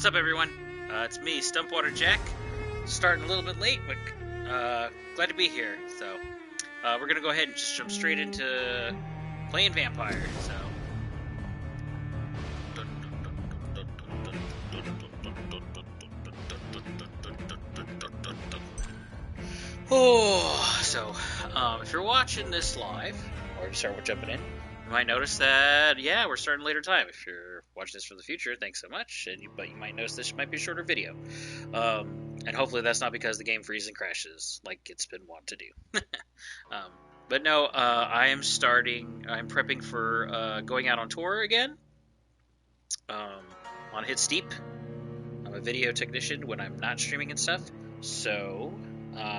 What's up, everyone? It's me, Stumpwater Jack. Starting a little bit late, but glad to be here. So, we're gonna go ahead and just jump straight into playing Vampyr. So, if you're watching this live, or you start jumping in, you might notice that, yeah, we're starting later time. If you're watching this from the future, thanks so much. But you might notice this might be a shorter video. And hopefully that's not because the game freezes and crashes, like it's been wont to do. But no, I'm prepping for going out on tour again. On Hit Steep. I'm a video technician when I'm not streaming and stuff. So,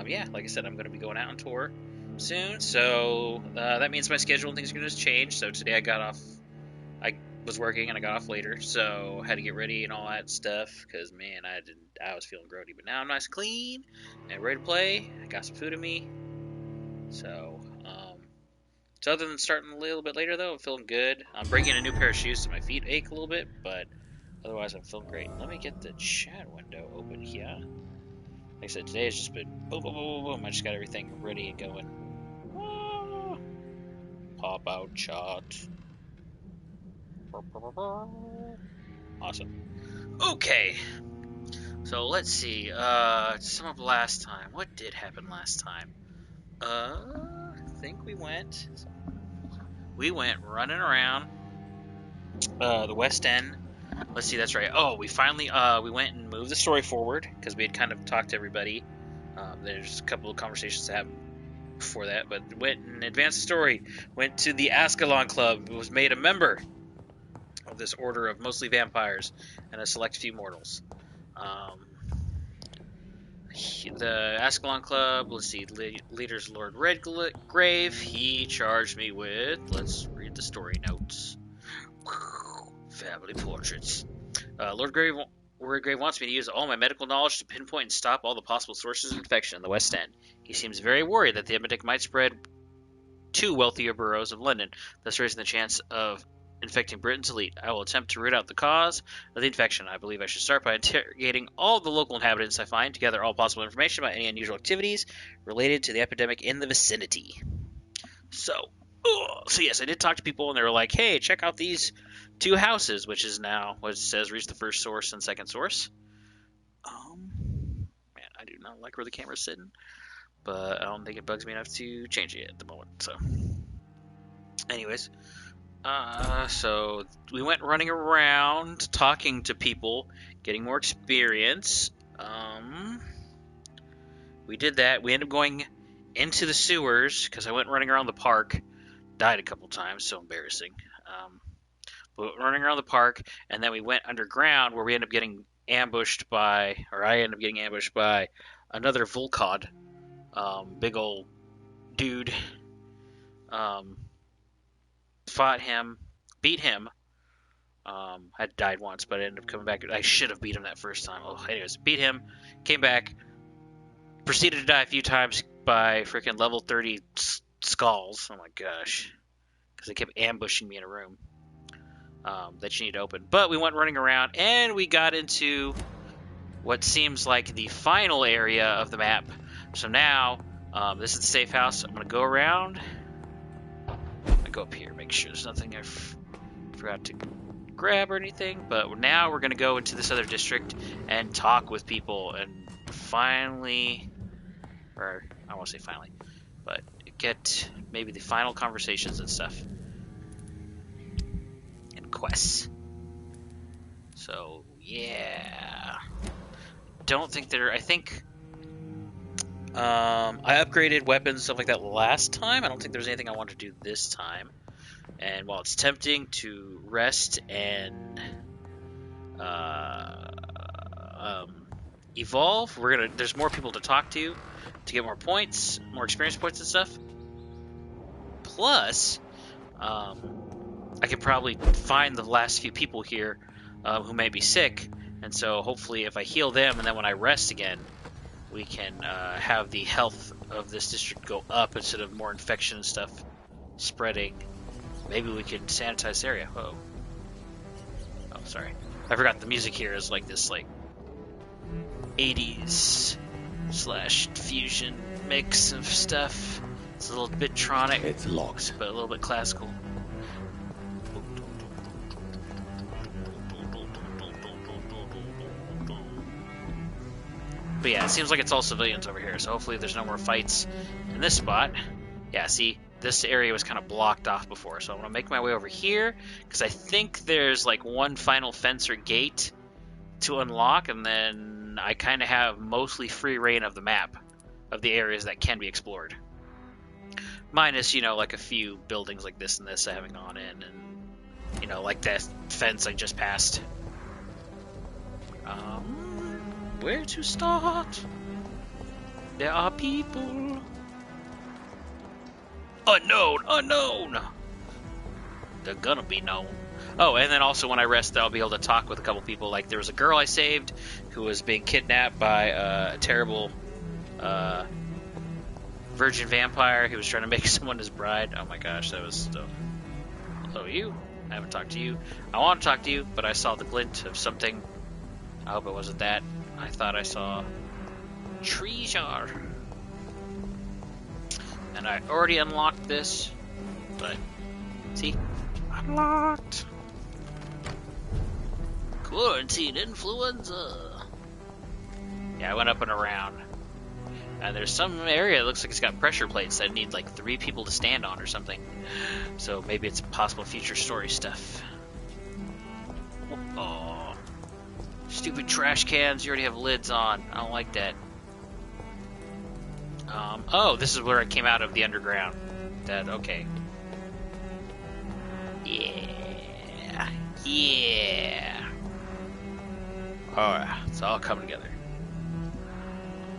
yeah, like I said, I'm going to be going out on tour soon. So, that means my schedule and things are going to change. So today I was working and I got off later. So, had to get ready and all that stuff. Because, man, I was feeling grody. But now I'm nice and clean and ready to play. I got some food in me. So, other than starting a little bit later, though, I'm feeling good. I'm bringing a new pair of shoes so my feet ache a little bit, but otherwise I'm feeling great. Let me get the chat window open here. Like I said, today has just been boom, boom, boom, boom. I just got everything ready and going. Ah, pop out chat. Awesome. Okay. So let's see. Sum up last time. What did happen last time? I think we went running around the West End. Let's see, that's right. Oh, we finally we went and moved the story forward because we had kind of talked to everybody. There's a couple of conversations that happened before that, but went and advanced the story. Went to the Ascalon Club. Was made a member of this order of mostly vampires and a select few mortals. The Ascalon Club, let's see, leader's Lord Redgrave. He charged me with, let's read the story notes. Family portraits. Lord Redgrave wants me to use all my medical knowledge to pinpoint and stop all the possible sources of infection in the West End. He seems very worried that the epidemic might spread to wealthier boroughs of London, thus raising the chance of infecting Britain's elite. I will attempt to root out the cause of the infection. I believe I should start by interrogating all the local inhabitants I find, to gather all possible information about any unusual activities related to the epidemic in the vicinity. So yes, I did talk to people, and they were like, hey, check out these two houses, which is now what it says, reach the first source and second source. Man, I do not like where the camera's sitting, but I don't think it bugs me enough to change it at the moment. So, anyways, so we went running around, talking to people, getting more experience. We did that. We ended up going into the sewers, because I went running around the park. Died a couple times, so embarrassing. But running around the park, and then we went underground, where we ended up getting ambushed by, or I ended up getting ambushed by another Volcod. Big old dude. Fought him, beat him. Had died once, but I ended up coming back. I should have beat him that first time. Oh, anyways, beat him, came back, proceeded to die a few times by freaking level 30 skulls. Oh my gosh, because they kept ambushing me in a room that you need to open. But we went running around, and we got into what seems like the final area of the map. So now, this is the safe house. I'm gonna go around. Go up here, make sure there's nothing I forgot to grab or anything. But now we're going to go into this other district and talk with people and finally, or I won't say finally, but get maybe the final conversations and stuff and quests. So yeah, don't think I think I upgraded weapons and stuff like that last time. I don't think there's anything I want to do this time. And while it's tempting to rest and evolve, there's more people to talk to get more points, more experience points and stuff. Plus, I can probably find the last few people here who may be sick, and so hopefully if I heal them and then when I rest again, we can have the health of this district go up instead of more infection and stuff spreading. Maybe we can sanitize the area. Oh, sorry. I forgot the music here is like this, like 80s slash fusion mix of stuff. It's a little bit tronic. It's locked, but a little bit classical. But yeah, it seems like it's all civilians over here, so hopefully there's no more fights in this spot. Yeah, see, this area was kind of blocked off before, so I'm going to make my way over here, because I think there's like one final fence or gate to unlock, and then I kind of have mostly free reign of the map, of the areas that can be explored. Minus, you know, like a few buildings like this and this I haven't gone in, and, you know, like that fence I just passed. Where to start? There are people. Unknown. They're gonna be known. Oh, and then also when I rest, I'll be able to talk with a couple people. Like there was a girl I saved who was being kidnapped by a terrible virgin vampire. He was trying to make someone his bride. Oh my gosh, that was so... Hello, you? I haven't talked to you. I want to talk to you, but I saw the glint of something. I hope it wasn't that. I thought I saw treasure. And I already unlocked this, but see? Unlocked! Quarantine influenza! Yeah, I went up and around. And there's some area that looks like it's got pressure plates that need like 3 people to stand on or something. So maybe it's possible future story stuff. Oh. Stupid trash cans, you already have lids on. I don't like that. Oh, this is where I came out of the underground. Okay. Yeah. Alright, it's all coming together.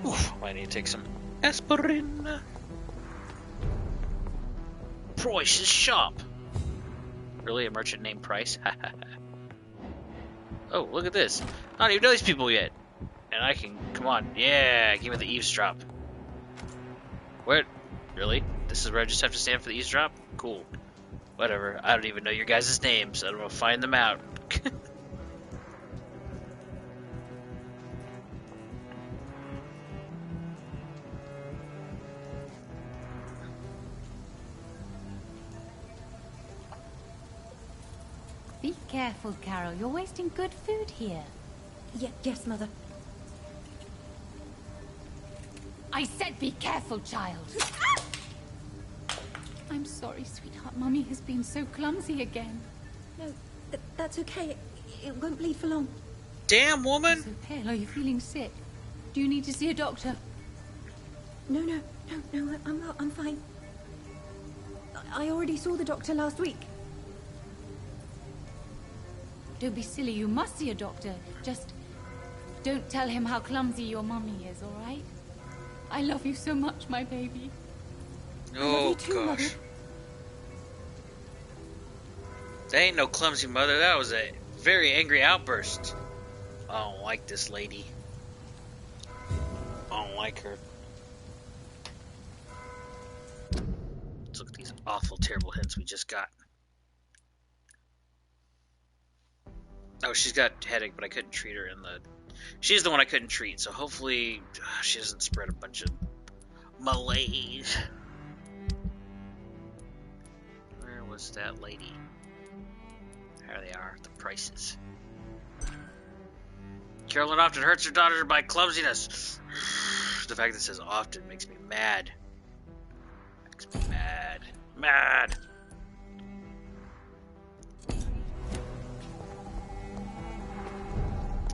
Oof, I need to take some aspirin. Price's shop. Really, a merchant named Price? Oh, look at this. I don't even know these people yet. And I can, come on. Yeah, give me the eavesdrop. What? Really? This is where I just have to stand for the eavesdrop? Cool. Whatever. I don't even know your guys' names. I don't know. Find them out. Be careful, Carol. You're wasting good food here. Yes, Mother. I said be careful, child. I'm sorry, sweetheart. Mummy has been so clumsy again. No, that's okay. It won't bleed for long. Damn, woman! You're so pale. Are you feeling sick? Do you need to see a doctor? No, I'm fine. I already saw the doctor last week. Don't be silly. You must see a doctor. Just don't tell him how clumsy your mummy is, all right? I love you so much, my baby. Oh, too, gosh. Mother. That ain't no clumsy mother. That was a very angry outburst. I don't like this lady. I don't like her. Let's look at these awful, terrible hints we just got. Oh, she's got headache, but I couldn't treat her in the... She's the one I couldn't treat, so hopefully she doesn't spread a bunch of malaise. Where was that lady? There they are, the prices. Carolyn often hurts her daughter by clumsiness. The fact that it says often makes me mad. Makes me mad. Mad!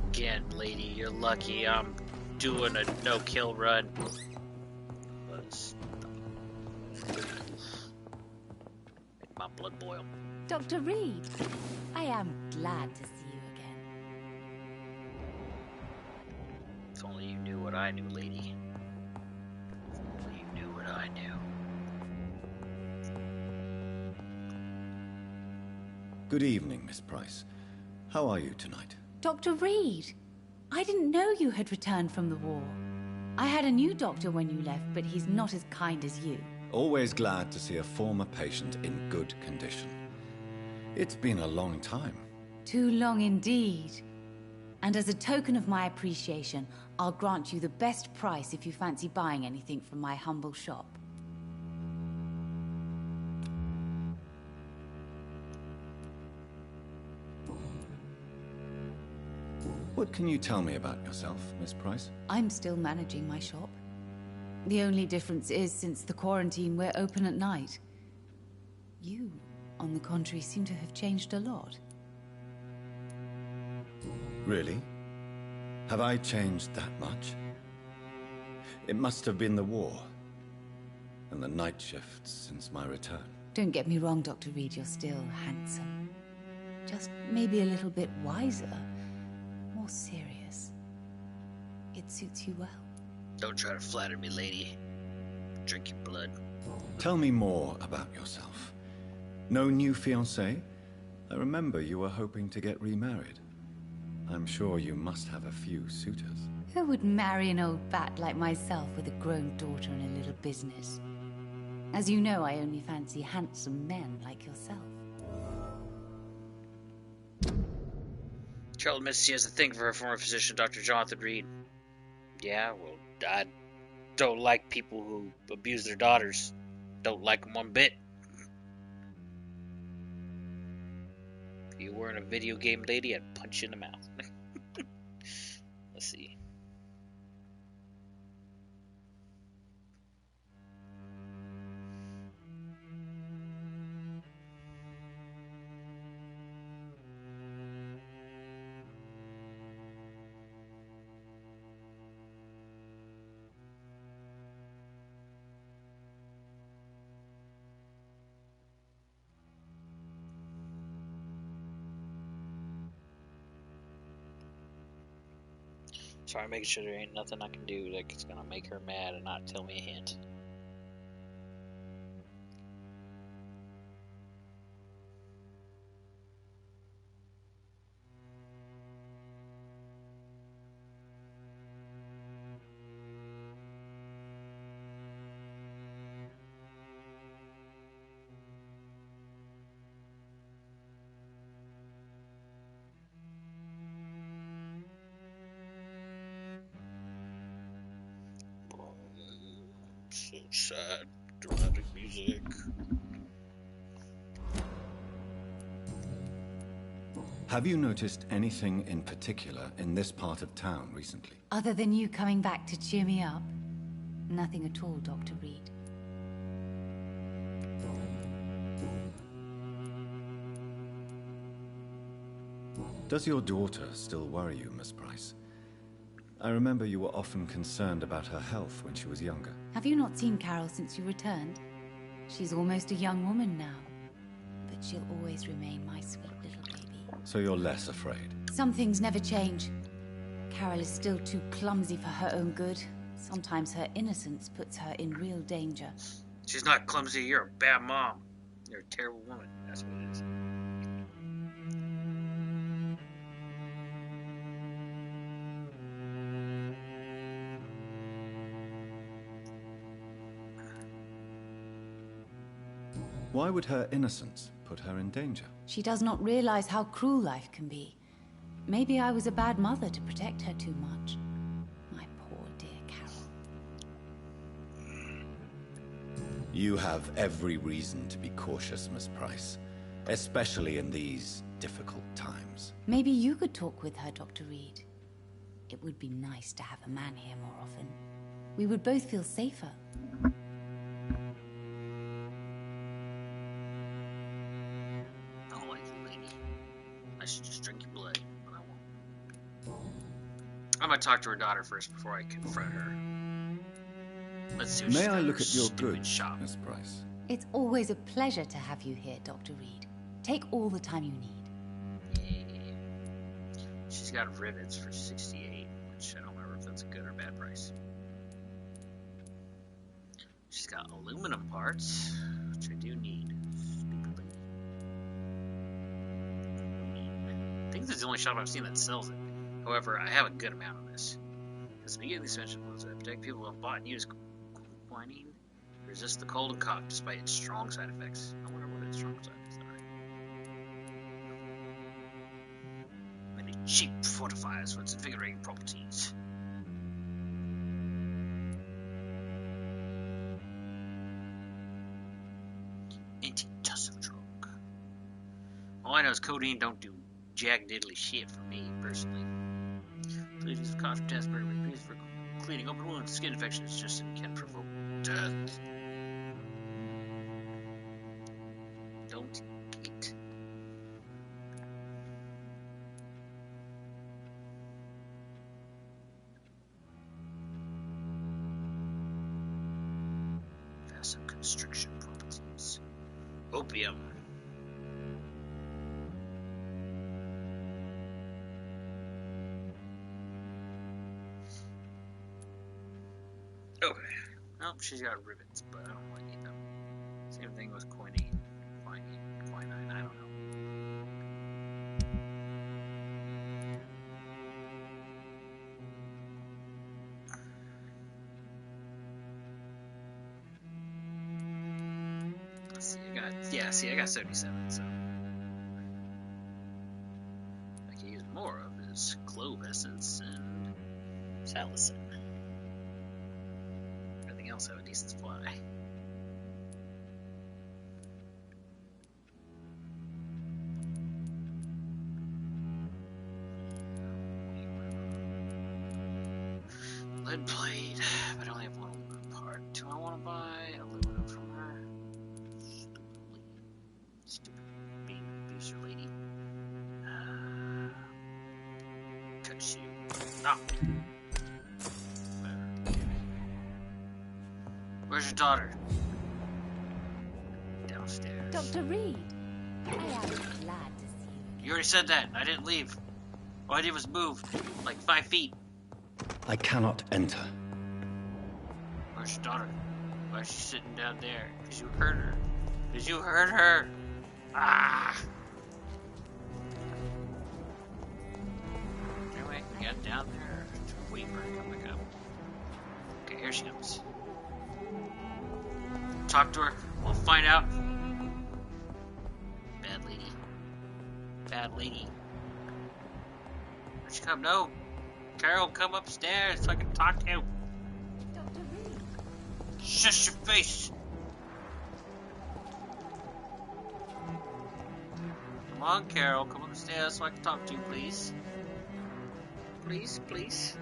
Again, lady, you're lucky I'm doing a no-kill run. Make my blood boil. Dr. Reed, I am glad to see you again. If only you knew what I knew, lady. If only you knew what I knew. Good evening, Miss Price. How are you tonight? Dr. Reed, I didn't know you had returned from the war. I had a new doctor when you left, but he's not as kind as you. Always glad to see a former patient in good condition. It's been a long time. Too long indeed. And as a token of my appreciation, I'll grant you the best price if you fancy buying anything from my humble shop. What can you tell me about yourself, Miss Price? I'm still managing my shop. The only difference is, since the quarantine, we're open at night. You, on the contrary, seem to have changed a lot. Really? Have I changed that much? It must have been the war and the night shifts since my return. Don't get me wrong, Dr. Reed, you're still handsome. Just maybe a little bit wiser, more serious. It suits you well. Don't try to flatter me, lady. Drink your blood. Tell me more about yourself. No new fiancé? I remember you were hoping to get remarried. I'm sure you must have a few suitors. Who would marry an old bat like myself with a grown daughter and a little business? As you know, I only fancy handsome men like yourself. Charlotte admits she has a thing for her former physician, Dr. Jonathan Reed. Yeah, well, I don't like people who abuse their daughters. Don't like them one bit. If you weren't a video game lady, I'd punch you in the mouth. Let's see. Sorry, making sure there ain't nothing I can do that's gonna make her mad and not tell me a hint. So sad, dramatic music. Have you noticed anything in particular in this part of town recently? Other than you coming back to cheer me up? Nothing at all, Dr. Reed. Does your daughter still worry you, Miss Price? I remember you were often concerned about her health when she was younger. Have you not seen Carol since you returned? She's almost a young woman now. But she'll always remain my sweet little baby. So you're less afraid? Some things never change. Carol is still too clumsy for her own good. Sometimes her innocence puts her in real danger. She's not clumsy, you're a bad mom. You're a terrible woman, that's what it is. Why would her innocence put her in danger? She does not realize how cruel life can be. Maybe I was a bad mother to protect her too much. My poor dear Carol. You have every reason to be cautious, Miss Price. Especially in these difficult times. Maybe you could talk with her, Dr. Reed. It would be nice to have a man here more often. We would both feel safer. I should just drink your blood, but I won't. I'm gonna talk to her daughter first before I confront her. Let's see what she's May got I in look her at your stupid goods, shop. Miss Price? It's always a pleasure to have you here, Dr. Reed. Take all the time you need. Yeah. She's got rivets for 68, which I don't remember if that's a good or bad price. She's got aluminum parts, which I do need. I think this is the only shop I've seen that sells it. However, I have a good amount of this. As the beginning of this mention was that protect people who have bought and used quinine resist the cold and cough despite its strong side effects. I wonder what its strong side effects are. Cheap fortifiers for its invigorating properties. Anti-tussle drug. All I know is codeine don't do jack diddly shit for me, personally. Please use caution test for cleaning open wounds, skin infections, just and can provoke death. Don't eat. Vasoconstriction properties. Opium. Okay. Nope, she's got rivets, but I don't want to eat them. Same thing with quinine. Quinine, I don't know. Let's see, I got 77, so I can use more of his clove essence and salicin. Everything else have a decent supply. Lead plate, but I only have one aluminum part. Do I want to buy aluminum from her? Stupid being abuser lady. Cut you. Ah. Whatever. Where's your daughter? Downstairs. Dr. Reed, I am glad to see you. You already said that. I didn't leave. All I did was move, like 5 feet. I cannot enter. Where's your daughter? Why is she sitting down there? Because you hurt her. Because you hurt her. Ah! Anyway, we got down there. Wait for her to come back up. Okay, here she comes. Talk to her. We'll find out. Bad lady. Bad lady. Where'd she come? No. Carol, come upstairs so I can talk to you. Dr. Reed. Shush your face. Come on, Carol, come upstairs so I can talk to you, please. Please, please.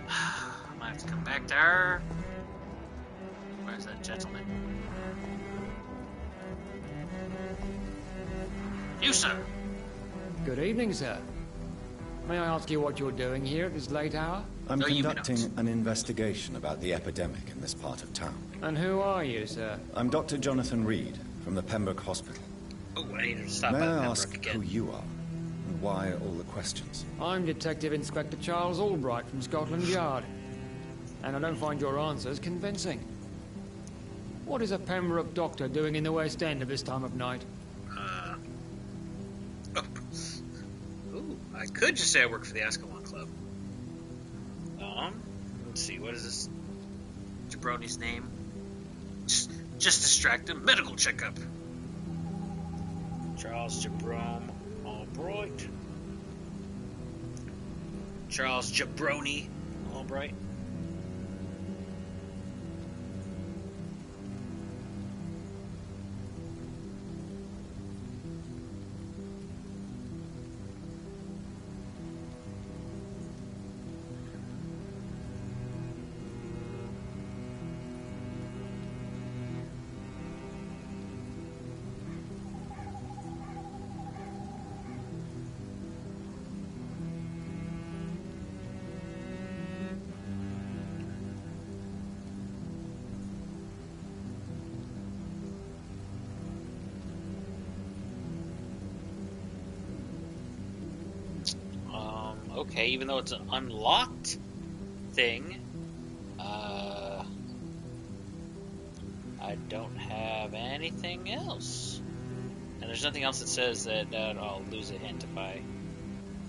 I might have to come back to her. Where's that gentleman? You, sir. Good evening, sir. May I ask you what you're doing here at this late hour? I'm No, you may conducting not. an investigation about the epidemic in this part of town. And who are you, sir? I'm Dr. Jonathan Reed from the Pembroke Hospital. Oh, I need to stop May by I the ask Pembroke who again. you are and why all the questions? I'm Detective Inspector Charles Albright from Scotland Yard. And I don't find your answers convincing. What is a Pembroke doctor doing in the West End at this time of night? Ooh, I could just say I work for the Ascalon Club. Let's see, what is this jabroni's name? Just distract him. Medical checkup. Charles Jabrome Albright. Charles Jabroni Albright. Okay, even though it's an unlocked thing, I don't have anything else. And there's nothing else that says that I'll lose a hint if I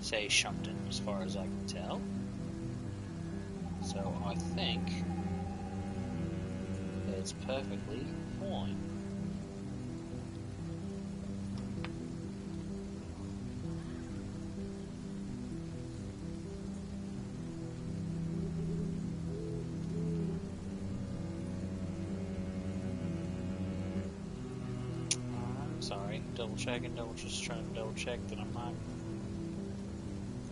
say Shumpton, as far as I can tell. So I think that It's perfectly fine. Sorry, just trying to double check that I'm not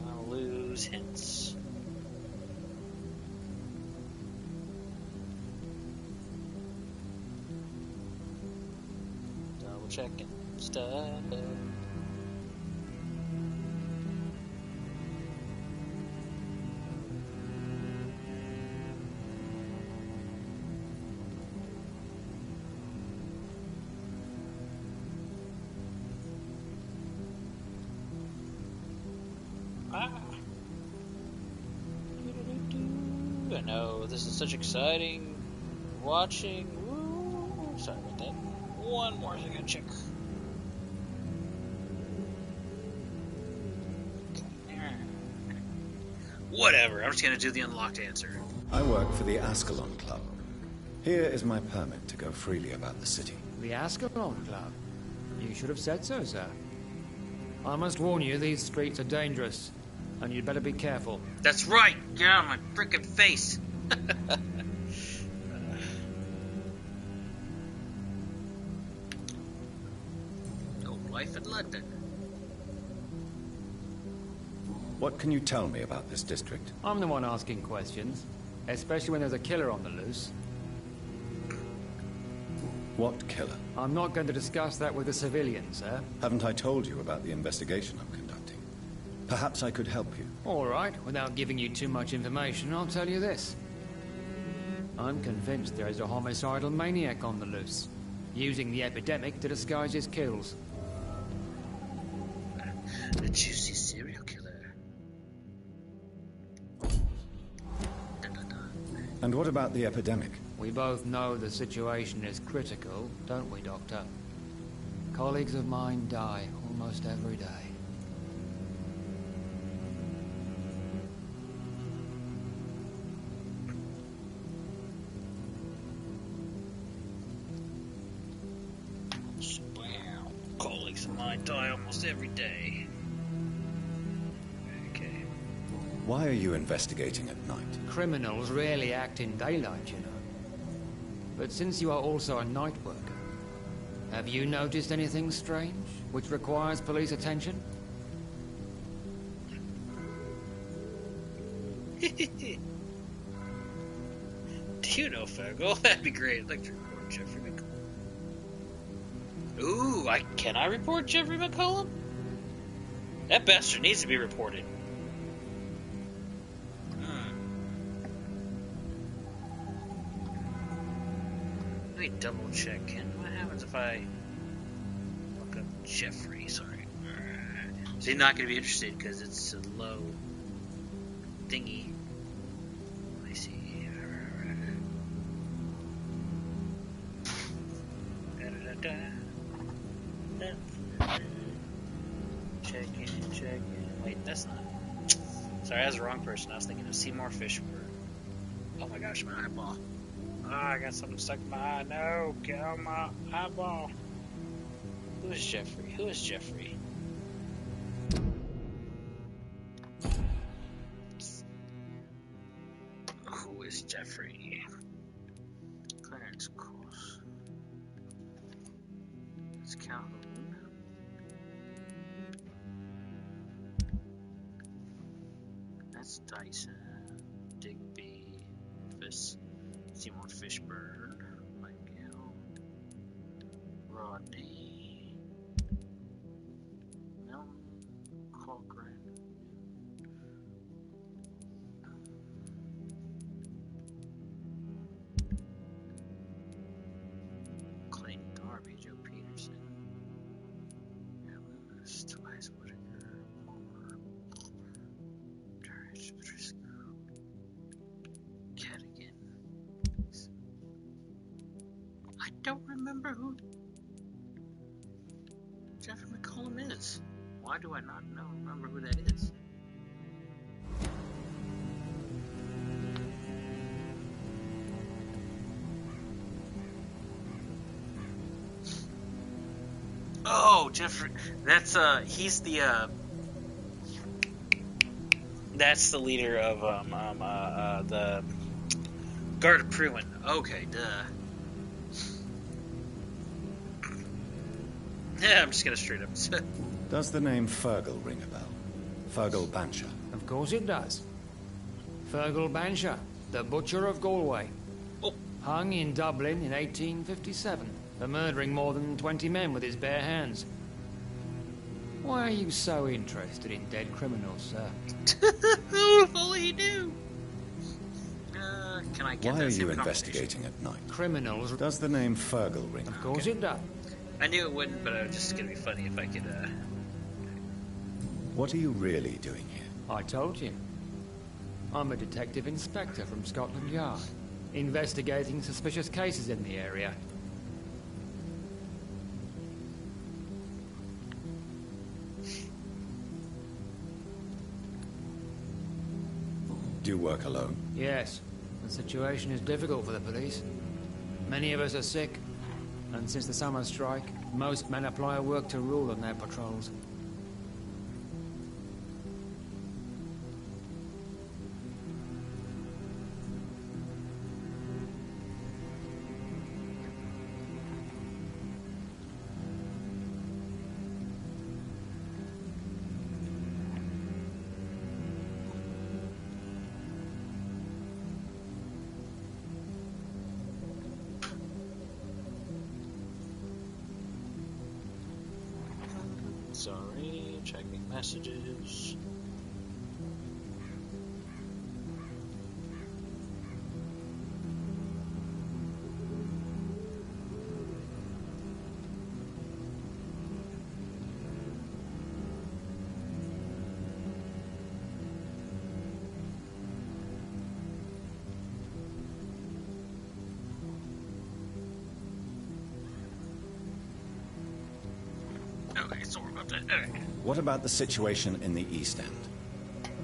gonna lose hints. Double checking stuff. I know, this is such exciting watching. Woo. Sorry about that. One more second, check. Whatever, I'm just gonna do the unlocked answer. I work for the Ascalon Club. Here is my permit to go freely about the city. The Ascalon Club? You should have said so, sir. I must warn you, these streets are dangerous, and you'd better be careful. That's right! Get out of my frickin' face! No life in London. What can you tell me about this district? I'm the one asking questions, especially when there's a killer on the loose. What killer? I'm not going to discuss that with a civilian, sir. Haven't I told you about the investigation I'm conducting? Perhaps I could help you. All right, without giving you too much information, I'll tell you this. I'm convinced there is a homicidal maniac on the loose, using the epidemic to disguise his kills. The juicy serial killer. And what about the epidemic? We both know the situation is critical, don't we, Doctor? Colleagues of mine die almost every day. Wow. Colleagues of mine die almost every day. Okay. Why are you investigating at night? Criminals rarely act in daylight, you know. But since you are also a night worker, have you noticed anything strange which requires police attention? Do you know Fergal? That'd be great. I'd like to report Jeffrey McCollum. Ooh, can I report Jeffrey McCollum? That bastard needs to be reported. Let me double check. What happens if I look up Jeffrey? Sorry. So he's not going to be interested because it's a low thingy. Let me see. Check in. Wait, that's not. Sorry, I was the wrong person. I was thinking of Seymour Fishburne. Oh my gosh, my eyeball. Oh, I got something stuck in my eye. No, get on my eyeball. Who is Jeffrey? Who is Jeffrey? Who is Jeffrey? Clarence Course. It's Calhoun. That's Dyson. Digby. Seymour Fishburne. Michael. Rodney. Milton. Cochran. Clayton Darby. Joe Peterson. Lewis. Tobias Whitaker. Moore. Durridge. Patrisco. Cadigan. I don't remember who Jeffrey McCollum is. Why do I not remember who that is? Oh, Jeffrey. That's he's the that's the leader of the Guard of Pruin. Okay, duh. Yeah, I'm just gonna straight up. Does the name Fergal ring a bell? Fergal Bansha. Of course it does. Fergal Bansha, the Butcher of Galway. Oh. Hung in Dublin in 1857 for murdering more than 20 men with his bare hands. Why are you so interested in dead criminals, sir? If only he knew. Can I get Why that are same you conversation? investigating at night? Criminals... Does the name Fergal ring? Of course it does. I knew it wouldn't, but it was just gonna be funny if I could. What are you really doing here? I told you. I'm a detective inspector from Scotland Yard, investigating suspicious cases in the area. Do you work alone? Yes, the situation is difficult for the police. Many of us are sick, and since the summer strike, most men apply a work to rule on their patrols. Sorry, checking messages. Okay, so we're about to. Okay. What about the situation in the East End?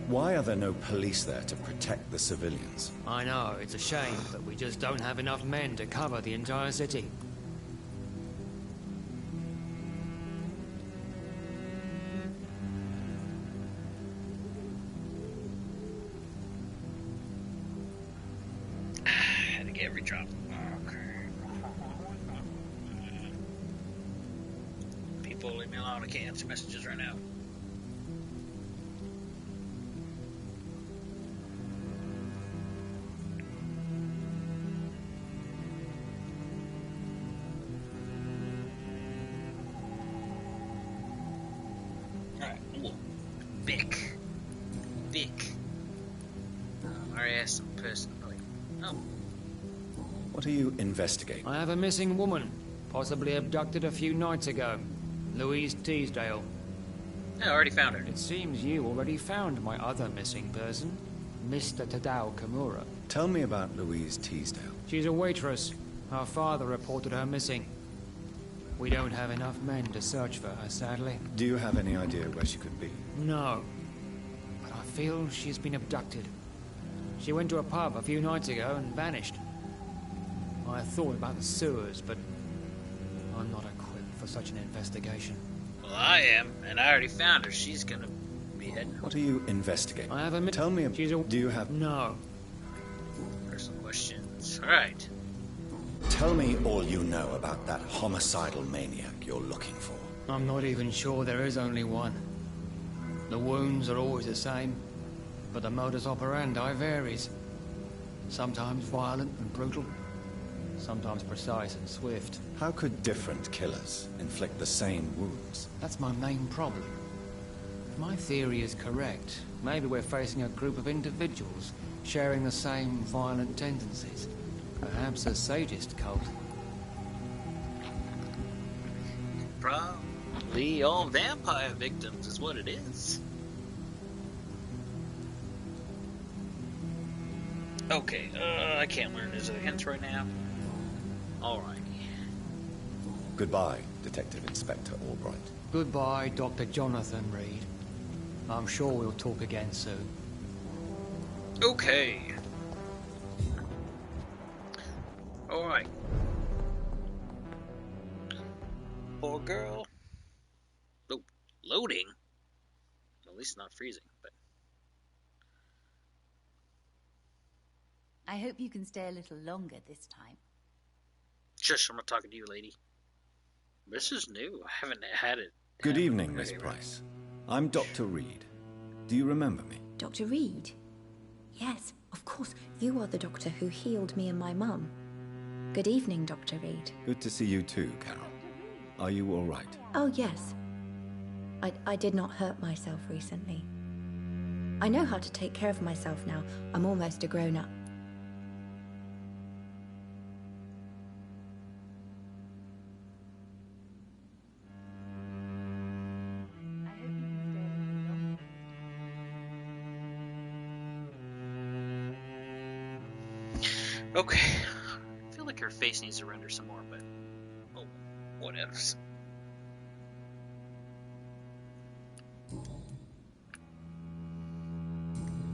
Why are there no police there to protect the civilians? I know, it's a shame, but we just don't have enough men to cover the entire city. Had to get every drop. Okay. People, leave me alone. I can't answer messages right now. Alright, Vic. I already asked some person. Oh. What are you investigating? I have a missing woman, possibly abducted a few nights ago. Louise Teasdale. Yeah, I already found her. It seems you already found my other missing person, Mr. Tadao Kimura. Tell me about Louise Teasdale. She's a waitress. Her father reported her missing. We don't have enough men to search for her, sadly. Do you have any idea where she could be? No. But I feel she's been abducted. She went to a pub a few nights ago and vanished. I thought about the sewers, but I'm not equipped for such an investigation. Well, I am, and I already found her. She's gonna be heading home. What are you investigating? I have a Tell me. She's a... Do you have? No. Personal questions. Alright. Tell me all you know about that homicidal maniac you're looking for. I'm not even sure there is only one. The wounds are always the same, but the modus operandi varies. Sometimes violent and brutal, sometimes precise and swift. How could different killers inflict the same wounds? That's my main problem. If my theory is correct, maybe we're facing a group of individuals sharing the same violent tendencies. Perhaps a sadist cult. Probably all vampire victims is what it is. Okay, I can't learn his hints right now. Alright. Goodbye, Detective Inspector Albright. Goodbye, Dr. Jonathan Reed. I'm sure we'll talk again soon. Okay. Alright. Poor girl. floating. At least not freezing, but I hope you can stay a little longer this time. shush, I'm not talking to you, lady. This is new. I haven't had it. Good evening, Miss Price. I'm Dr. Reed. Do you remember me? Dr. Reed? Yes, of course. You are the doctor who healed me and my mum. Good evening, Dr. Reed. Good to see you too, Carol. Are you all right? Oh, yes. I did not hurt myself recently. I know how to take care of myself now. I'm almost a grown-up. Okay. I feel like her face needs to render some more, but oh, whatevs.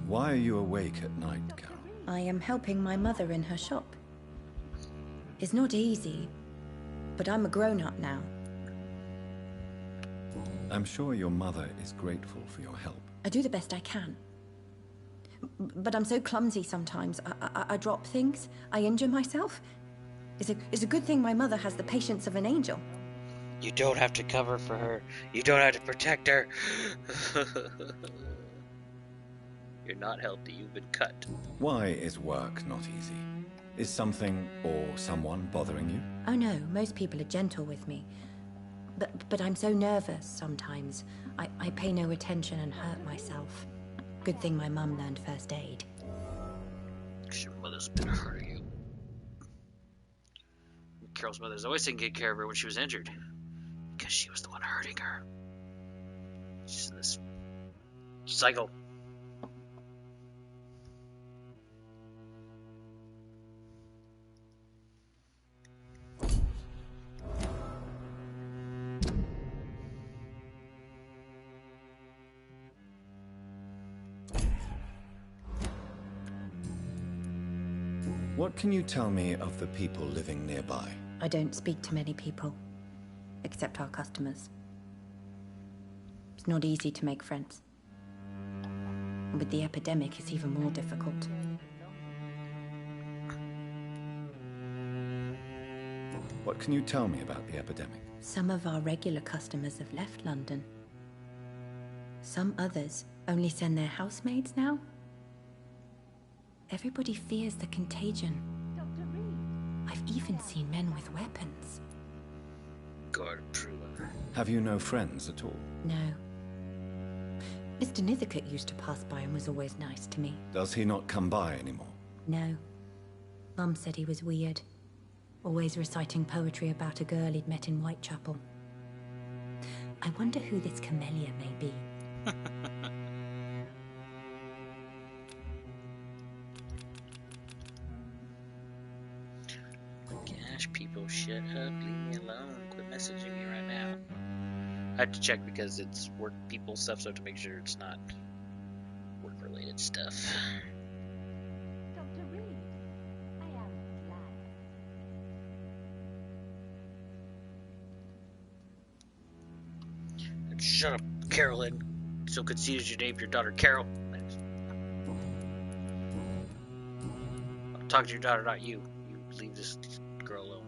Why are you awake at night, Carol? I am helping my mother in her shop. It's not easy, but I'm a grown-up now. I'm sure your mother is grateful for your help. I do the best I can. But I'm so clumsy sometimes. I drop things. I injure myself. It's a good thing my mother has the patience of an angel. You don't have to cover for her. You don't have to protect her. You're not healthy. You've been cut. Why is work not easy? Is something or someone bothering you? Oh no, most people are gentle with me. But I'm so nervous sometimes. I pay no attention and hurt myself. Good thing my mum learned first aid. Your mother's been hurting you. Carol's mother's always taking good care of her when she was injured. Because she was the one hurting her. She's in this cycle. What can you tell me of the people living nearby? I don't speak to many people, except our customers. It's not easy to make friends. And with the epidemic, it's even more difficult. What can you tell me about the epidemic? Some of our regular customers have left London. Some others only send their housemaids now. Everybody fears the contagion. I've even seen men with weapons. God, Prula. Have you no friends at all? No. Mr. Nithercote used to pass by and was always nice to me. Does he not come by anymore? No. Mum said he was weird. Always reciting poetry about a girl he'd met in Whitechapel. I wonder who this camellia may be. Gosh, people, shut up. Leave me alone. Quit messaging me right now. I have to check because it's work people stuff, so to make sure it's not work-related stuff. Dr. Reed, I am glad. Shut up, Carolyn. So conceited you named your daughter Carol. I'm talking to your daughter, not you. You leave this girl alone.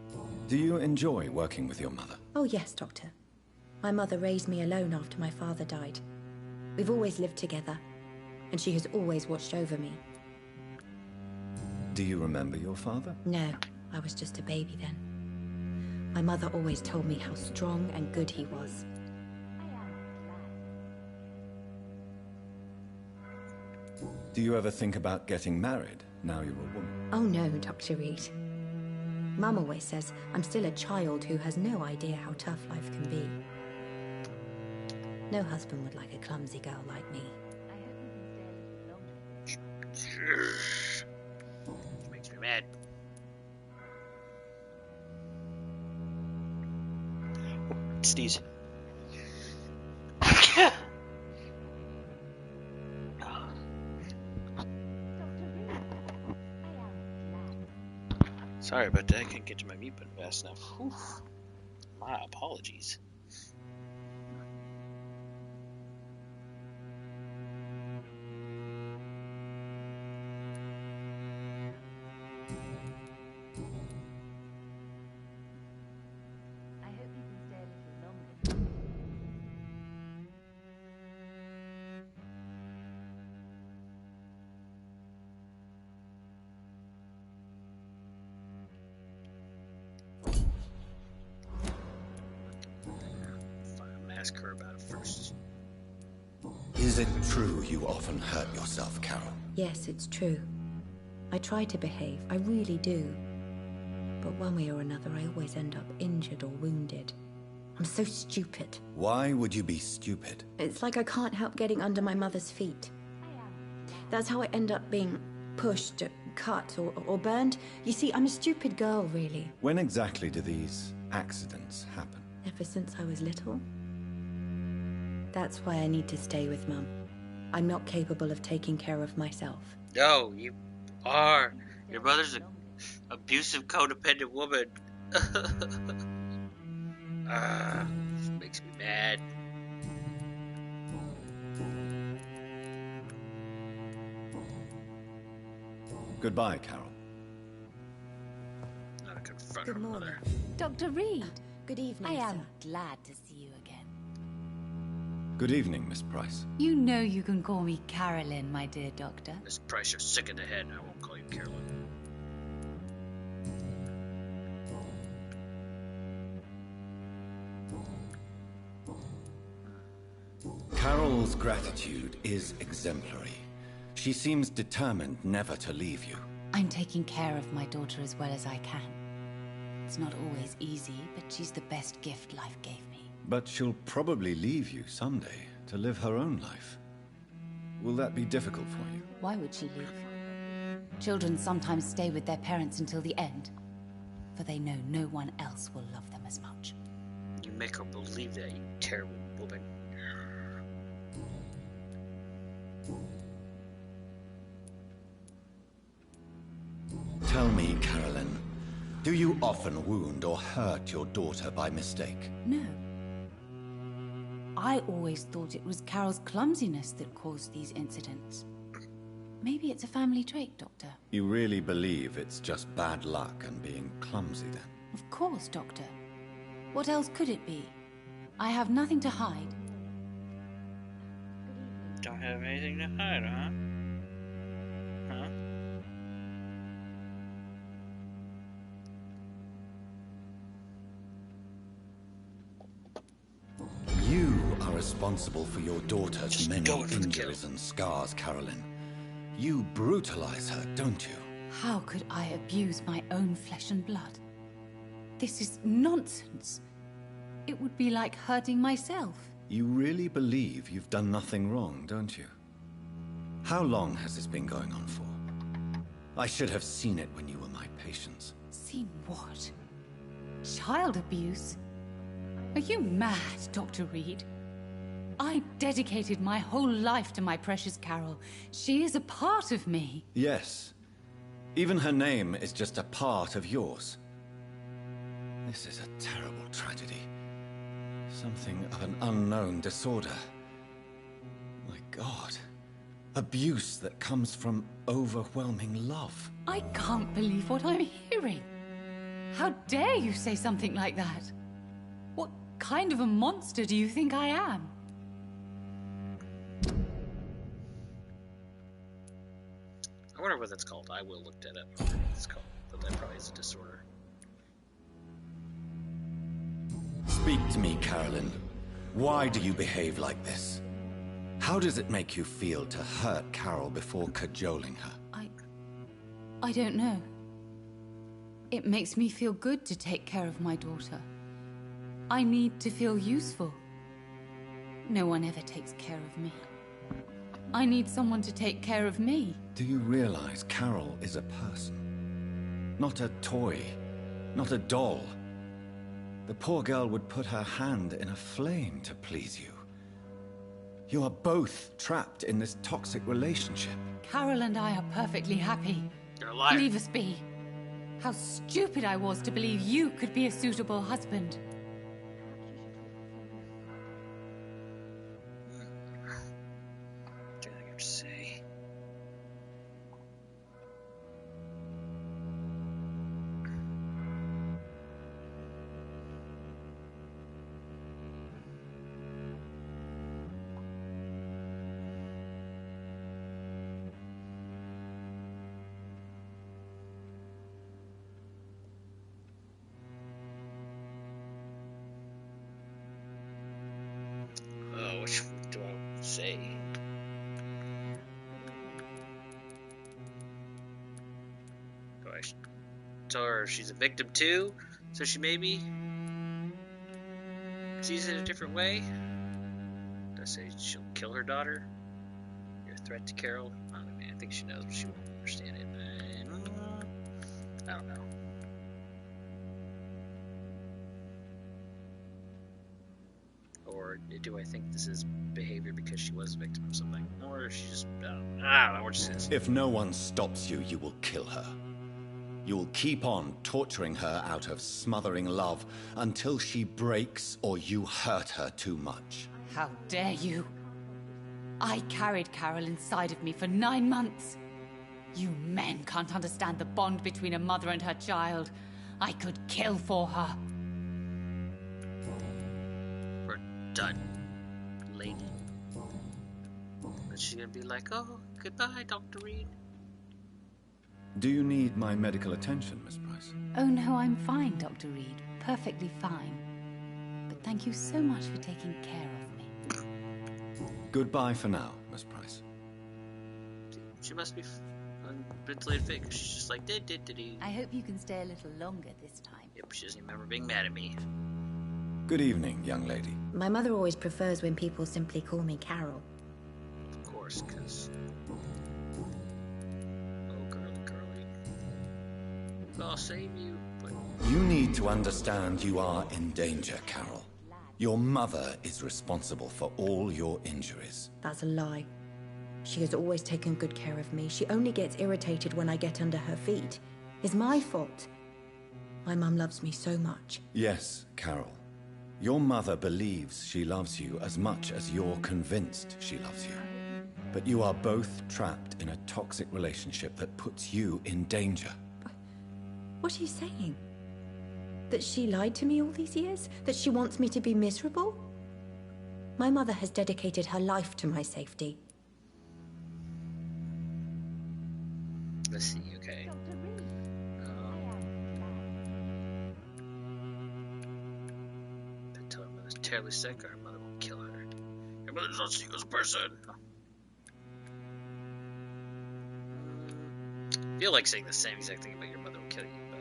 Do you enjoy working with your mother? Oh yes, Doctor. My mother raised me alone after my father died. We've always lived together, and she has always watched over me. Do you remember your father? No, I was just a baby then. My mother always told me how strong and good he was. Do you ever think about getting married now you're a woman? Oh no, Dr. Reed. Mum always says I'm still a child who has no idea how tough life can be. No husband would like a clumsy girl like me. Makes me mad. Sneeze. Sorry about that. I couldn't get to my mute button fast enough. Whew. My apologies. ask her about it first. Is it true you often hurt yourself, Carol? Yes, it's true. I try to behave, I really do. But one way or another, I always end up injured or wounded. I'm so stupid. Why would you be stupid? It's like I can't help getting under my mother's feet. That's how I end up being pushed, cut, or burned. You see, I'm a stupid girl, really. When exactly do these accidents happen? Ever since I was little. That's why I need to stay with Mum. I'm not capable of taking care of myself. No, you are. Your mother's an abusive, codependent woman. This makes me mad. Goodbye, Carol. Not to confront Good her morning. mother. Dr. Reed, Good evening, I am sir. glad to see you again. Good evening, Miss Price. you know you can call me Carolyn, my dear doctor. Miss Price, you're sick in the head. I won't call you Carolyn. Carol's gratitude is exemplary. She seems determined never to leave you. I'm taking care of my daughter as well as I can. It's not always easy, but she's the best gift life gave me. But she'll probably leave you someday to live her own life. Will that be difficult for you? Why would she leave? Children sometimes stay with their parents until the end, for they know no one else will love them as much. You make her believe that, you terrible woman. Tell me, Carolyn, do you often wound or hurt your daughter by mistake? No. I always thought it was Carol's clumsiness that caused these incidents. Maybe it's a family trait, Doctor. You really believe it's just bad luck and being clumsy then? Of course, Doctor. What else could it be? I have nothing to hide. Don't have anything to hide, huh? Huh? You are responsible for your daughter's Just many going for the injuries kill. and scars, Carolyn. You brutalize her, don't you? How could I abuse my own flesh and blood? This is nonsense. It would be like hurting myself. You really believe you've done nothing wrong, don't you? How long has this been going on for? I should have seen it when you were my patients. Seen what? Child abuse? Are you mad, Dr. Reed? I dedicated my whole life to my precious Carol. She is a part of me. Yes. Even her name is just a part of yours. This is a terrible tragedy. Something of an unknown disorder. My God. Abuse that comes from overwhelming love. I can't believe what I'm hearing. How dare you say something like that? What kind of a monster do you think I am? I wonder what that's called. I will look that up. What it's called, but that probably is a disorder. Speak to me, Carolyn. Why do you behave like this? How does it make you feel to hurt Carol before cajoling her? I don't know. It makes me feel good to take care of my daughter. I need to feel useful. No one ever takes care of me. I need someone to take care of me. Do you realize Carol is a person? Not a toy, not a doll. The poor girl would put her hand in a flame to please you. You are both trapped in this toxic relationship. Carol and I are perfectly happy. You're a liar. Leave us be. How stupid I was to believe you could be a suitable husband. Do you have to say? tell her she's a victim too, so she maybe sees it a different way. Did I say she'll kill her daughter? Your threat to Carol? I think she knows, but she won't understand it. I don't know. Or do I think this is behavior because she was a victim of something? Or she just, I don't know what she is. If no one stops you, you will kill her. You will keep on torturing her out of smothering love until she breaks or you hurt her too much. How dare you? I carried Carol inside of me for 9 months. You men can't understand the bond between a mother and her child. I could kill for her. We're done, lady. But she's gonna be like, oh, goodbye, Dr. Reed. Do you need my medical attention, Miss Price? Oh no, I'm fine, Dr. Reed. Perfectly fine. But thank you so much for taking care of me. Goodbye for now, Miss Price. She must be on ventilated fit, 'cause she's just like, did. I hope you can stay a little longer this time. Yep, she doesn't remember being mad at me. Good evening, young lady. My mother always prefers when people simply call me Carol. Of course, because... Oh, girly. I'll save you, but... You need to understand you are in danger, Carol. Your mother is responsible for all your injuries. That's a lie. She has always taken good care of me. She only gets irritated when I get under her feet. It's my fault. My mum loves me so much. Yes, Carol. Your mother believes she loves you as much as you're convinced she loves you. But you are both trapped in a toxic relationship that puts you in danger. What are you saying? That she lied to me all these years? That she wants me to be miserable? My mother has dedicated her life to my safety. Let's see, okay. Tell her mother's terribly sick, or her mother will kill her. Your mother does not see you as a person. I feel like saying the same exact thing about your mother will kill you, but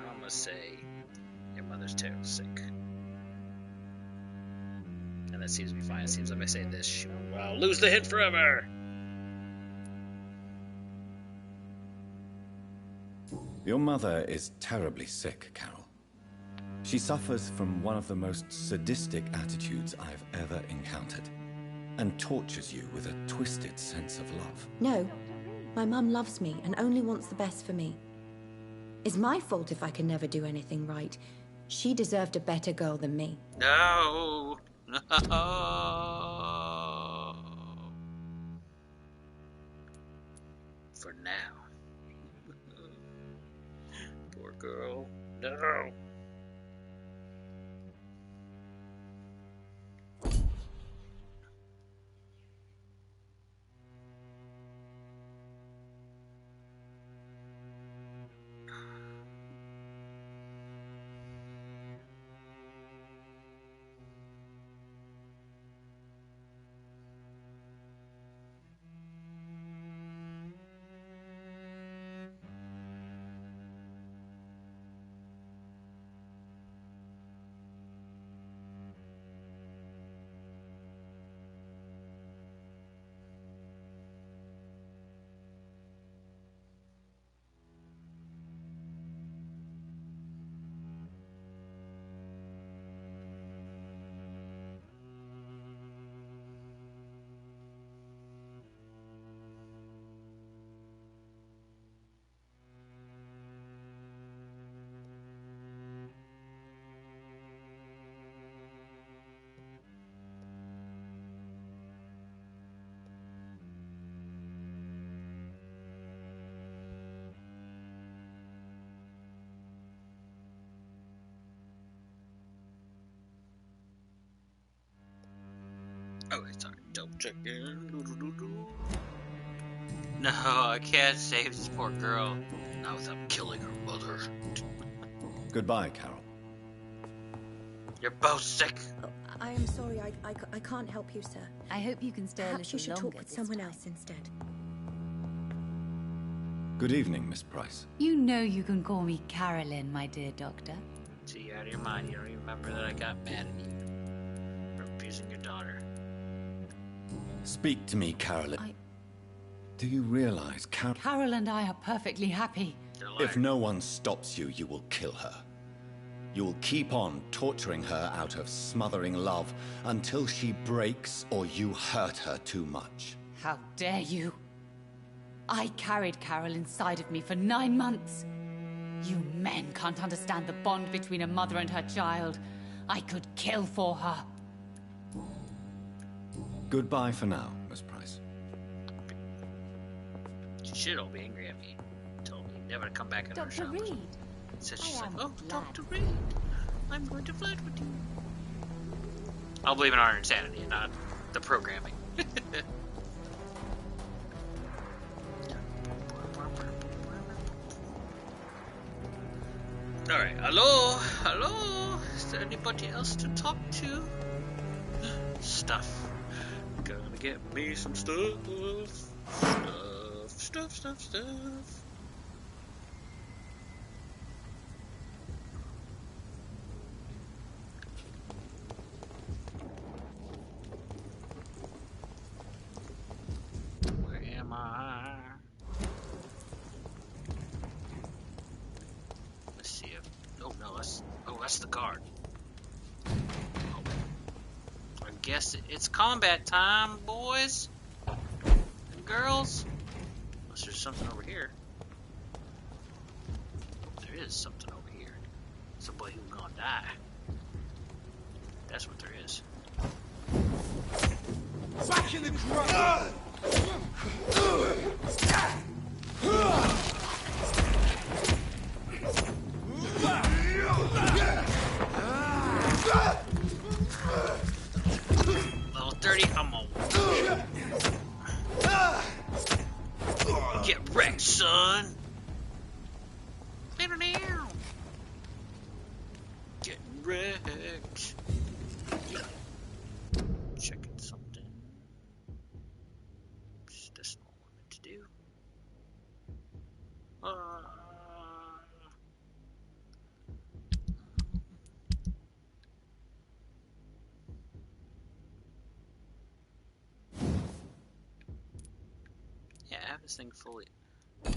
I'm gonna say your mother's terribly sick. And that seems to be fine. It seems like if I say this, she will lose the hint forever. Your mother is terribly sick, Carol. She suffers from one of the most sadistic attitudes I've ever encountered, and tortures you with a twisted sense of love. No, my mum loves me and only wants the best for me. It's my fault if I can never do anything right. She deserved a better girl than me. No. For now. Poor girl. No. Oh, sorry. Double check in. No, I can't save this poor girl. Not without killing her mother. Goodbye, Carol. You're both sick. Oh, I am sorry, I can't help you, sir. I hope you can stay Perhaps a you little should longer talk with this someone time. else instead. Good evening, Miss Price. You know you can call me Carolyn, my dear doctor. See, you're out of your mind. You don't even remember that I got mad at you for abusing your daughter. Speak to me, Carolyn. Do you realize, Carol and I are perfectly happy. If no one stops you, you will kill her. You will keep on torturing her out of smothering love until she breaks or you hurt her too much. How dare you? I carried Carol inside of me for 9 months. You men can't understand the bond between a mother and her child. I could kill for her. Goodbye for now, Miss Price. She should all be angry at me. Told me never to come back in her Dr. shop. Reed. Said she's I like, am oh, glad. Dr. Reed, I'm going to flirt with you. I'll believe in our insanity and not the programming. Alright, hello? Is there anybody else to talk to? Stuff. Gonna get me some stuff. Stuff. Where am I? Let's see if... Oh no, that's the guard. Oh. I guess it's combat time, boys and girls. Unless there's something over here. There is something over here. Somebody who's gonna die. That's what there is. Back in the ground! Level 30, I'm on. Get wrecked, son. Getting wrecked. Checking something. Is this what I meant to do? Yeah, I have this thing fully. Alright.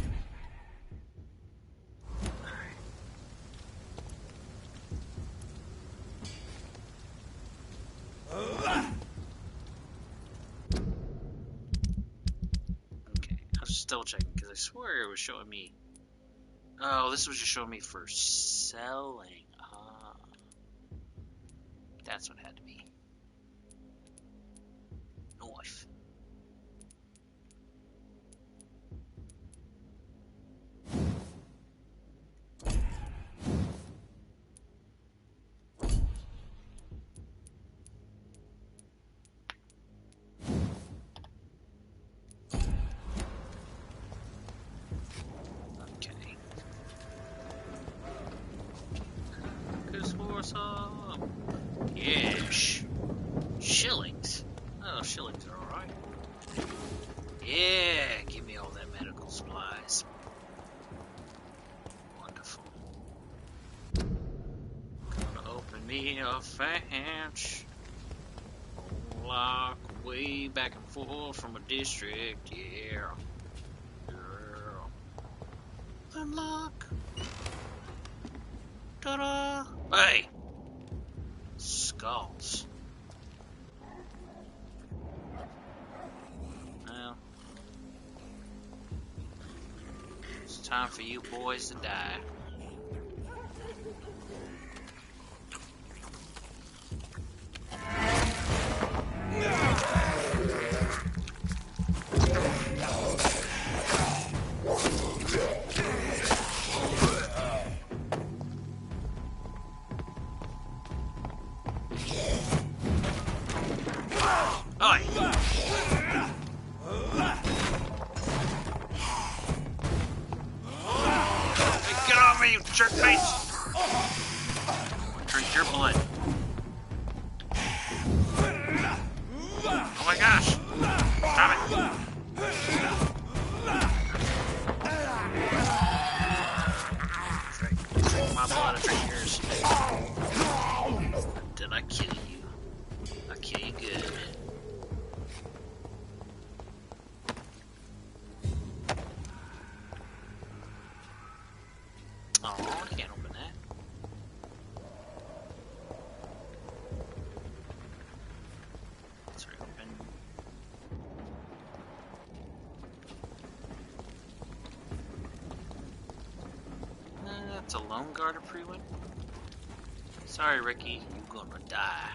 Okay, I was just double checking because I swear it was showing me. Oh, this was just showing me for selling. Ah, that's what it had to be. Knife. Okay. Cause horse up. Yeah, shillings. Oh, shillings are alright. Yeah, give me all that medical supplies. Wonderful. Gonna open me a fanch. Lock way back and forth from a district. Yeah. Girl. Unlock. Ta-da! Hey! Skulls. Well, it's time for you boys to die. Oi! Hey, get off me, you jerkface! Drink your blood. Oh my gosh! Stop it! my blood drinkers. Did I kill you? I kill you good. Oh, I can't open that. Let's reopen. That's a lone guard of pre-win. Sorry, Ricky, you're gonna die.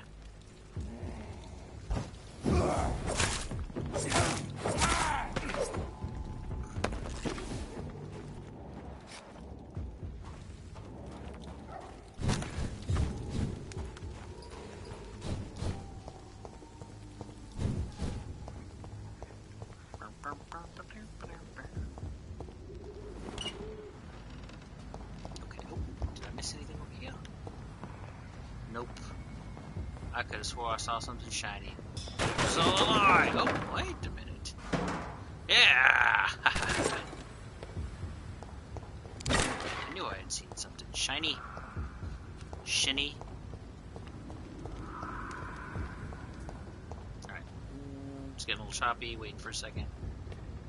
I could have swore I saw something shiny. So am I! Oh, wait a minute. Yeah! I knew I had seen something shiny. Shinny. Alright. Just getting a little choppy, waiting for a second.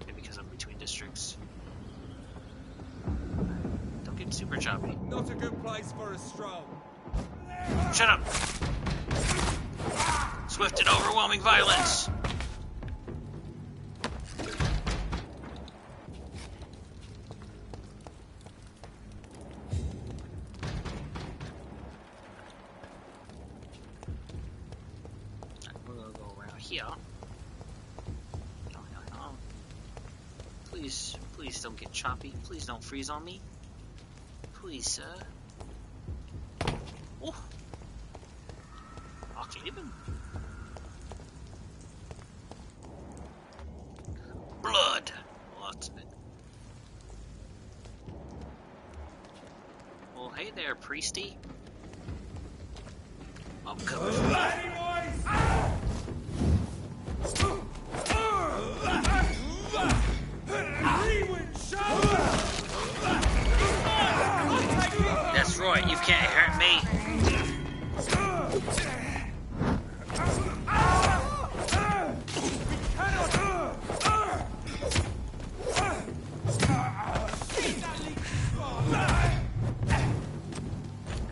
Maybe because I'm between districts. Don't get super choppy. Not a good place for a stroll. Shut up! Swift and overwhelming violence! We're gonna go around here. Please, please don't get choppy. Please don't freeze on me. Please, sir. Oh! Even. Blood. Lots of it. Well, hey there, priesty. I'm coming for That's right, you can't hurt me.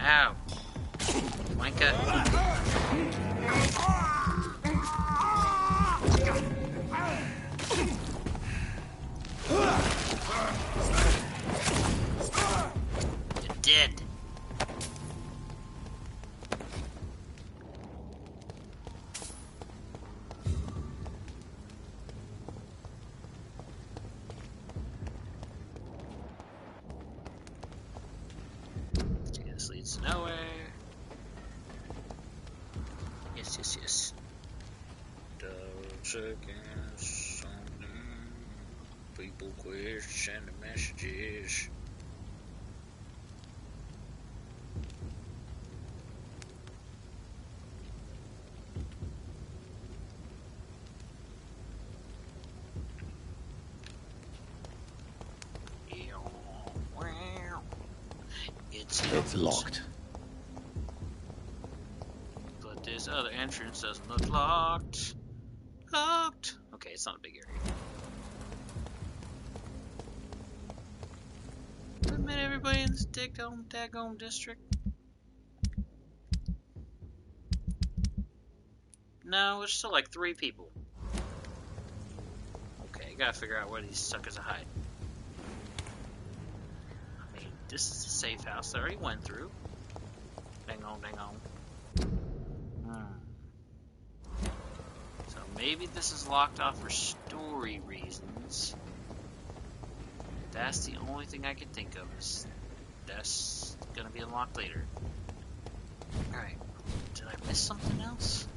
Ow. Wanker. You're dead. This leads to nowhere. Yes. Double checking something. People question the messages. It's locked. But this other entrance doesn't look locked. Locked! Okay, it's not a big area. Admit everybody in this daggone district. No, there's still like 3 people. Okay, gotta figure out where these suckers are hiding. I mean, this is a safe house that I already went through. Dang on. So maybe this is locked off for story reasons. That's the only thing I can think of. Is that's gonna be unlocked later. Alright. Did I miss something else?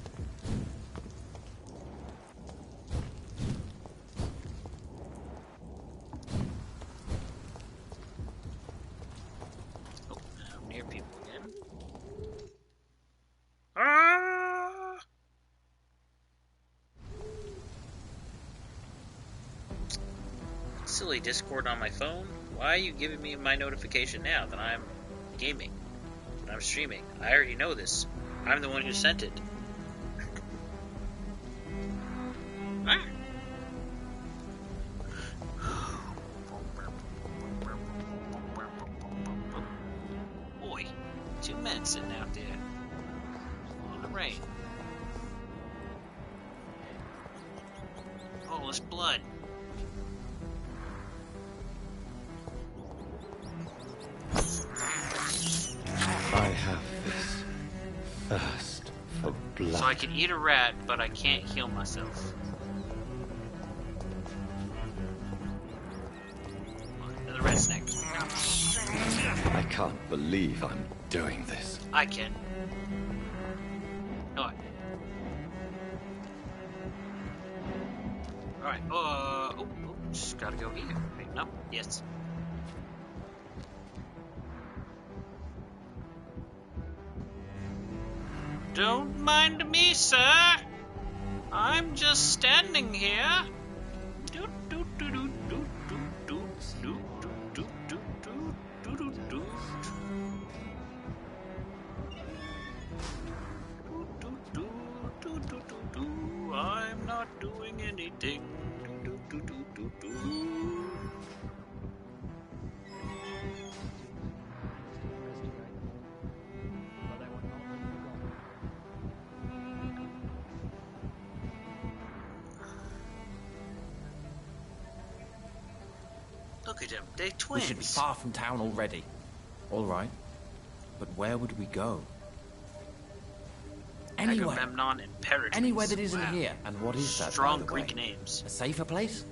Oh, now I'm near people again. Ah! Silly Discord on my phone. Why are you giving me my notification now that I'm gaming. But I'm streaming. I already know this. I'm the one who sent it. Ah. Boy, two men sitting out there in the rain. Oh, it's blood. I have this thirst for blood. So I can eat a rat, but I can't heal myself. Another red snake. I can't believe I'm doing this. I can. Alright. Alright, just gotta go here. Wait, no, yes. Don't mind me, sir. I'm just standing here. I'm not doing anything. Look at them, they're We twins. should be far from town already. All right. But where would we go? Anywhere. Agamemnon and Pericles. Anywhere that isn't Wow. here. And what is that, Strong by the way? Greek names. A safer place?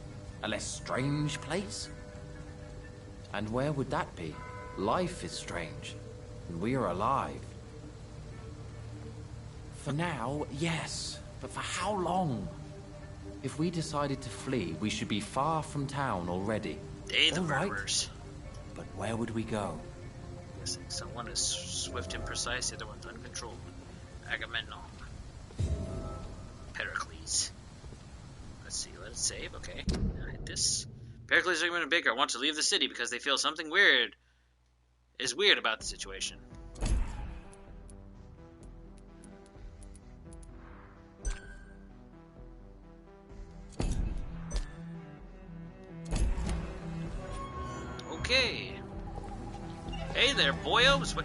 A less strange place? And where would that be? Life is strange. And we are alive. For now, yes. But for how long? If we decided to flee, we should be far from town already. They the All right. murderers. But where would we go? Someone is swift and precise, the other one's uncontrolled. Agamemnon. Pericles. Let's see, let's save, okay. I hit this. Pericles, Agamemnon, and Baker want to leave the city because they feel something weird is weird about the situation. Okay. Hey there, boyos. What?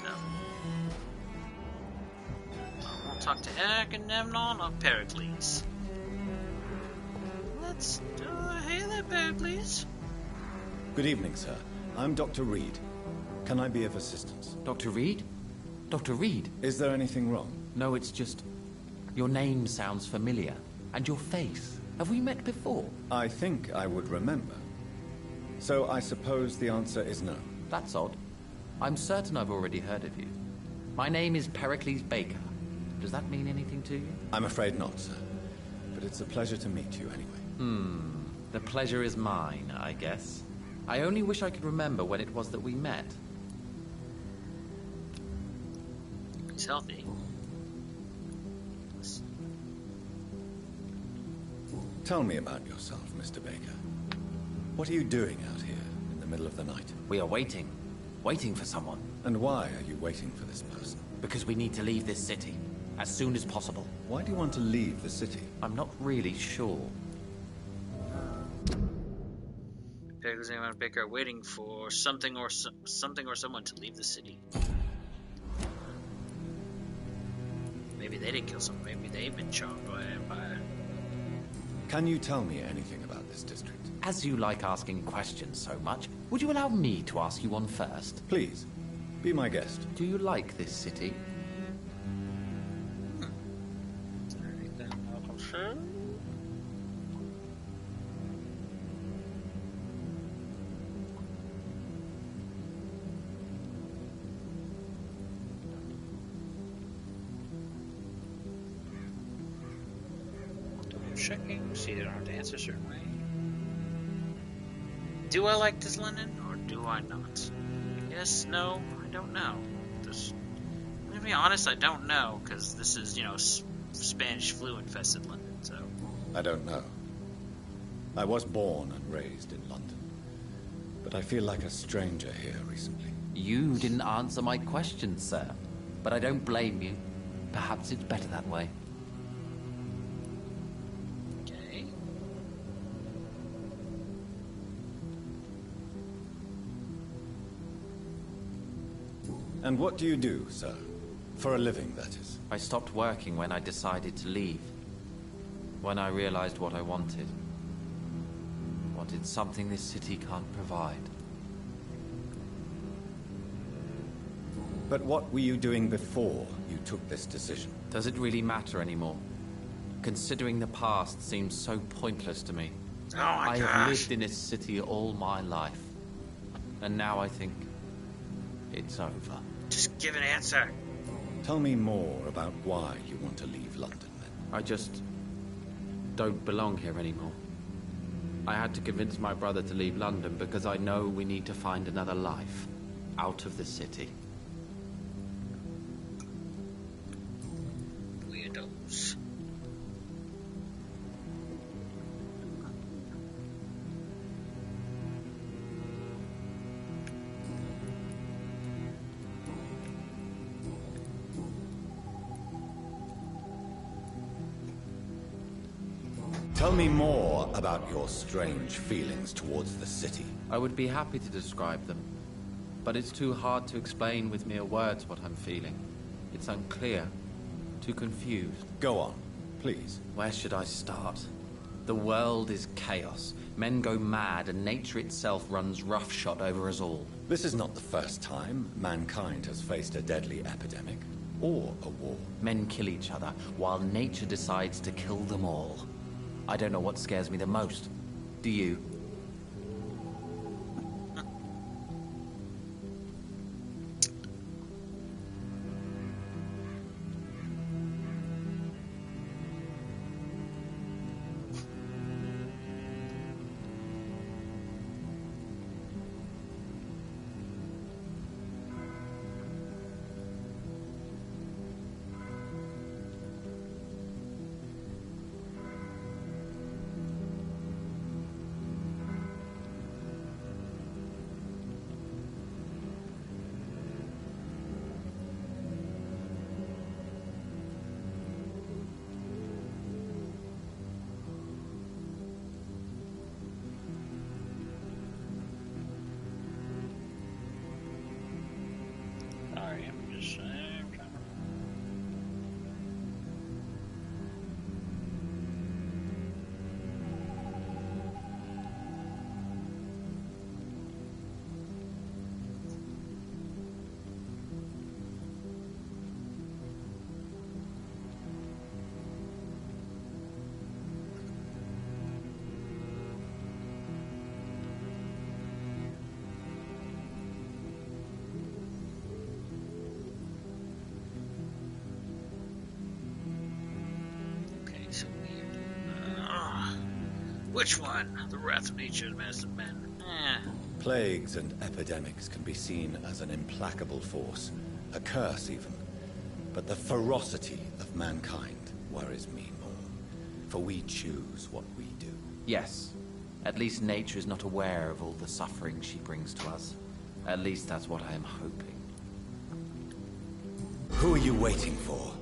No. I won't talk to Agamemnon or Pericles. Let's. Hey there, Pericles. Good evening, sir. I'm Dr. Reed. Can I be of assistance? Dr. Reed? Dr. Reed? Is there anything wrong? No, it's just... Your name sounds familiar. And your face. Have we met before? I think I would remember. So I suppose the answer is no. That's odd. I'm certain I've already heard of you. My name is Pericles Baker. Does that mean anything to you? I'm afraid not, sir. But it's a pleasure to meet you anyway. The pleasure is mine, I guess. I only wish I could remember when it was that we met. He's healthy. Tell me about yourself, Mr. Baker. What are you doing out here in the middle of the night? We are waiting. Waiting for someone. And why are you waiting for this person? Because we need to leave this city. As soon as possible. Why do you want to leave the city? I'm not really sure. Pericles, Agamemnon, and Baker are waiting for something or someone to leave the city. Maybe they didn't kill someone. Maybe they've been chopped by an empire. Can you tell me anything about this district? As you like asking questions so much, would you allow me to ask you one first? Please, be my guest. Do you like this city? Checking, see they don't have to answer a certain way. Do I like this London, or do I not? Yes, no, I don't know. To be honest, I don't know, because this is, Spanish flu-infested London, so... I don't know. I was born and raised in London, but I feel like a stranger here recently. You didn't answer my question, sir. But I don't blame you. Perhaps it's better that way. Okay. And what do you do, sir? For a living, that is. I stopped working when I decided to leave. When I realized what I wanted. Wanted something this city can't provide. But what were you doing before you took this decision? Does it really matter anymore? Considering the past seems so pointless to me. Oh my I gosh. have lived in this city all my life. And now I think it's over. Just give an answer. Tell me more about why you want to leave London, then. I just don't belong here anymore. I had to convince my brother to leave London because I know we need to find another life out of the city. Weirdos. Tell me more about your strange feelings towards the city. I would be happy to describe them, but it's too hard to explain with mere words what I'm feeling. It's unclear, too confused. Go on, please. Where should I start? The world is chaos. Men go mad, and nature itself runs roughshod over us all. This is not the first time mankind has faced a deadly epidemic, or a war. Men kill each other, while nature decides to kill them all. I don't know what scares me the most. Do you? Sorry, I'm just okay, so which one? The wrath of nature, the mass of men. Plagues and epidemics can be seen as an implacable force, a curse even. But the ferocity of mankind worries me more, for we choose what we do. Yes. At least nature is not aware of all the suffering she brings to us. At least that's what I am hoping. Who are you waiting for?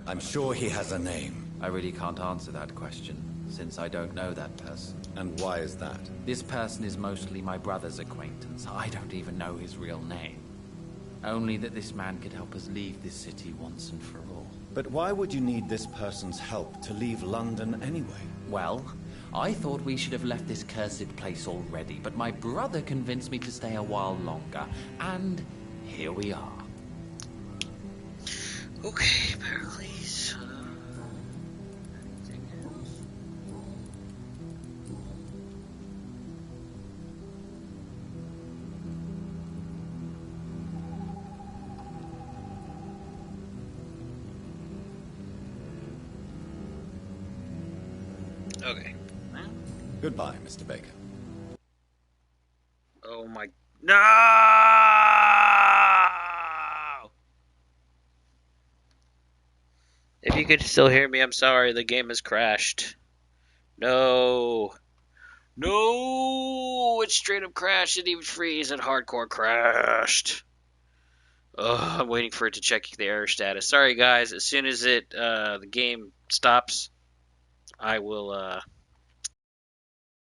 I'm sure he has a name. I really can't answer that question, since I don't know that person. And why is that? This person is mostly my brother's acquaintance. I don't even know his real name. Only that this man could help us leave this city once and for all. But why would you need this person's help to leave London anyway? Well, I thought we should have left this cursed place already, but my brother convinced me to stay a while longer, and here we are. Okay, Pericles. Anything else? Okay. Goodbye, Mr. Baker. Oh my... No! If you could still hear me, I'm sorry. The game has crashed. No. No! It straight up crashed. It didn't even freeze. It hardcore crashed. I'm waiting for it to check the error status. Sorry, guys. As soon as the game stops, I will